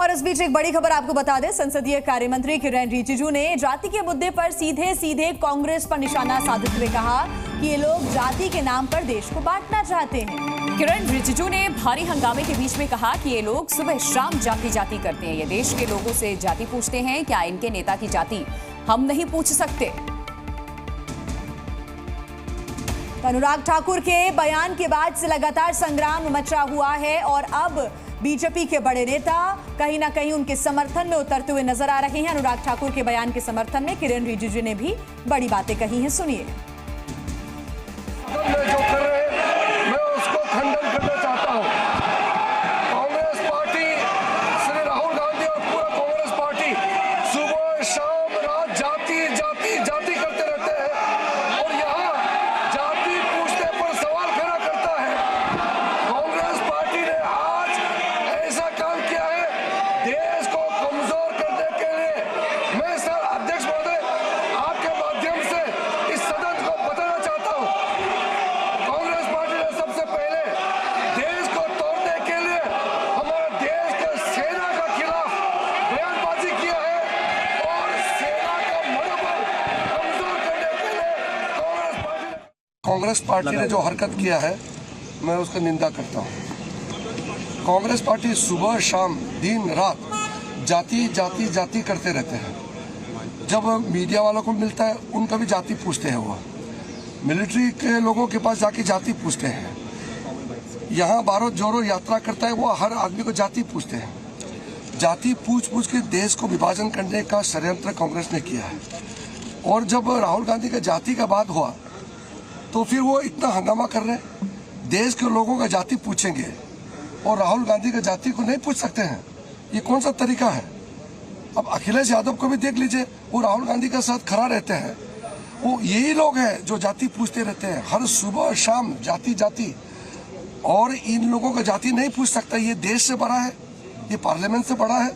और इस बीच एक बड़ी खबर आपको बता दें, संसदीय कार्य मंत्री किरेन रिजिजू ने जाति के मुद्दे पर सीधे सीधे कांग्रेस पर निशाना साधते हुए कहा कि ये लोग जाति के नाम पर देश को बांटना चाहते हैं। किरेन रिजिजू ने भारी हंगामे के बीच में कहा कि ये लोग सुबह शाम जाति जाति करते हैं। ये देश के लोगों से जाति पूछते हैं, क्या इनके नेता की जाति हम नहीं पूछ सकते? अनुराग ठाकुर के बयान के बाद से लगातार संग्राम मचा हुआ है और अब बीजेपी के बड़े नेता कहीं ना कहीं उनके समर्थन में उतरते हुए नजर आ रहे हैं। अनुराग ठाकुर के बयान के समर्थन में किरेन रिजिजू ने भी बड़ी बातें कही हैं, सुनिए। जो कर रहे हैं मैं उसको खंडन करना चाहता हूं। कांग्रेस पार्टी, श्री राहुल गांधी और पूरा कांग्रेस पार्टी सुबह शाम रात जाति जाति जाति करते रहते हैं और यहाँ जाति पूछने पर सवाल खड़ा करता है। कांग्रेस पार्टी ने आज ऐसा काम किया है देश को कमजोर करने के लिए। मैं सर अध्यक्ष महोदय आपके माध्यम से इस सदन को बताना चाहता हूं, कांग्रेस पार्टी ने सबसे पहले देश को तोड़ने के लिए हमारे देश के सेना के खिलाफ बयानबाजी किया है और सेना का मनोबल कमजोर करने के लिए कांग्रेस पार्टी ने जो हरकत किया है मैं उसका निंदा करता हूं। कांग्रेस पार्टी सुबह शाम दिन रात जाति जाति जाति करते रहते हैं। जब मीडिया वालों को मिलता है उनका भी जाति पूछते हैं, वो मिलिट्री के लोगों के पास जाके जाति पूछते हैं। यहाँ भारत जोड़ो यात्रा करता है, वो हर आदमी को जाति पूछते हैं। जाति पूछ पूछ के देश को विभाजन करने का षड्यंत्र कांग्रेस ने किया है। और जब राहुल गांधी का जाति का बात हुआ तो फिर वो इतना हंगामा कर रहे हैं, देश के लोगों का जाति पूछेंगे और राहुल गांधी का जाति को नहीं पूछ सकते हैं। ये कौन सा तरीका है? अब अखिलेश यादव को भी देख लीजिए, वो राहुल गांधी के साथ खड़ा रहते हैं। वो यही लोग हैं जो जाति पूछते रहते हैं हर सुबह शाम जाति जाति, और इन लोगों का जाति नहीं पूछ सकता। ये देश से बड़ा है, ये पार्लियामेंट से बड़ा है।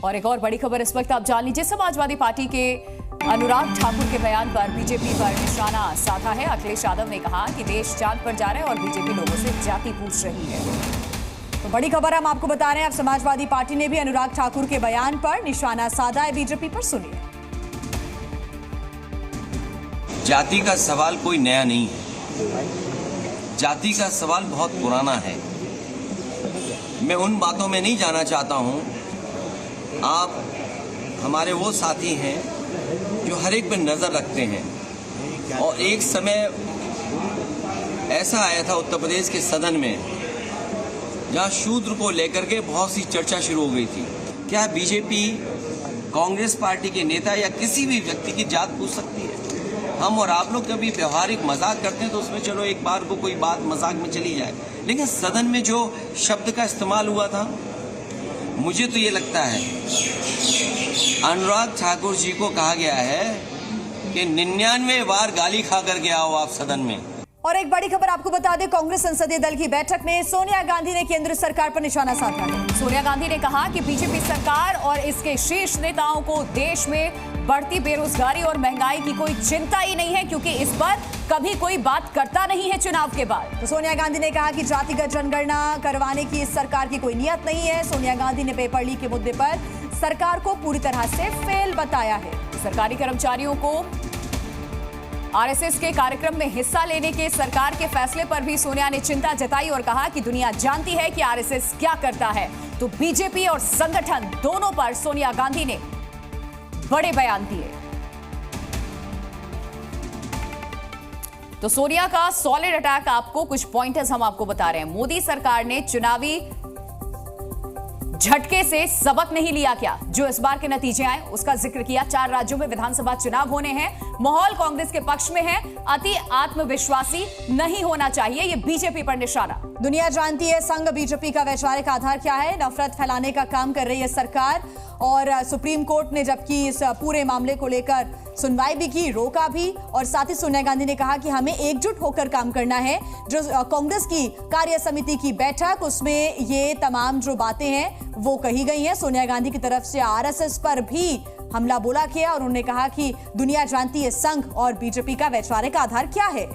और एक और बड़ी खबर इस वक्त आप जान लीजिए, समाजवादी पार्टी के अनुराग ठाकुर के बयान पर बीजेपी पर निशाना साधा है। अखिलेश यादव ने कहा कि देश चांद पर जा रहा है और बीजेपी लोगों से जाति पूछ रही है। तो बड़ी खबर हम आपको बता रहे हैं, अब समाजवादी पार्टी ने भी अनुराग ठाकुर के बयान पर निशाना साधा है बीजेपी पर, सुनिए। जाति का सवाल कोई नया नहीं है, जाति का सवाल बहुत पुराना है। मैं उन बातों में नहीं जाना चाहता हूं। आप हमारे वो साथी हैं जो हर एक पे नजर रखते हैं, और एक समय ऐसा आया था उत्तर प्रदेश के सदन में जहां शूद्र को लेकर के बहुत सी चर्चा शुरू हो गई थी। क्या बीजेपी कांग्रेस पार्टी के नेता या किसी भी व्यक्ति की जात पूछ सकती है? हम और आप लोग कभी व्यवहारिक मजाक करते हैं तो उसमें चलो एक बार को कोई बात मजाक में चली जाए, लेकिन सदन में जो शब्द का इस्तेमाल हुआ था, मुझे तो ये लगता है अनुराग ठाकुर जी को कहा गया है कि 99 बार गाली खा कर गया हो आप सदन में। और एक बड़ी खबर आपको बता दें, कांग्रेस संसदीय दल की बैठक में सोनिया गांधी ने केंद्र सरकार पर निशाना साधा है। सोनिया गांधी ने कहा कि बीजेपी सरकार और इसके शीर्ष नेताओं को देश में बढ़ती बेरोजगारी और महंगाई की कोई चिंता ही नहीं है, क्योंकि इस पर कभी कोई बात करता नहीं है चुनाव के बाद। तो सोनिया गांधी ने कहा कि जातिगत जनगणना करवाने की इस सरकार की कोई नियत नहीं है। सोनिया गांधी ने पेपर लीक के मुद्दे पर सरकार को पूरी तरह से फेल बताया है। सरकारी कर्मचारियों को आरएसएस के कार्यक्रम में हिस्सा लेने के सरकार के फैसले पर भी सोनिया ने चिंता जताई और कहा कि दुनिया जानती है कि आरएसएस क्या करता है। तो बीजेपी और संगठन दोनों पर सोनिया गांधी ने बड़े बयान दिए। तो सोनिया का सॉलिड अटैक, आपको कुछ पॉइंटर्स हम आपको बता रहे हैं। मोदी सरकार ने चुनावी झटके से सबक नहीं लिया क्या? जो इस बार के नतीजे आए उसका जिक्र किया। 4 राज्यों में विधानसभा चुनाव होने हैं, माहौल कांग्रेस के पक्ष में है, अति आत्मविश्वासी नहीं होना चाहिए, ये बीजेपी पर निशाना। दुनिया जानती है संघ बीजेपी का वैचारिक आधार क्या है। नफरत फैलाने का काम कर रही है सरकार, और सुप्रीम कोर्ट ने जबकि इस पूरे मामले को लेकर सुनवाई भी की, रोका भी, और साथ ही सोनिया गांधी ने कहा कि हमें एकजुट होकर काम करना है। जो कांग्रेस की कार्य समिति की बैठक, उसमें ये तमाम जो बातें हैं वो कही गई हैं। सोनिया गांधी की तरफ से आरएसएस पर भी हमला बोला गया और उन्होंने कहा कि दुनिया जानती है संघ और बीजेपी का वैचारिक आधार क्या है।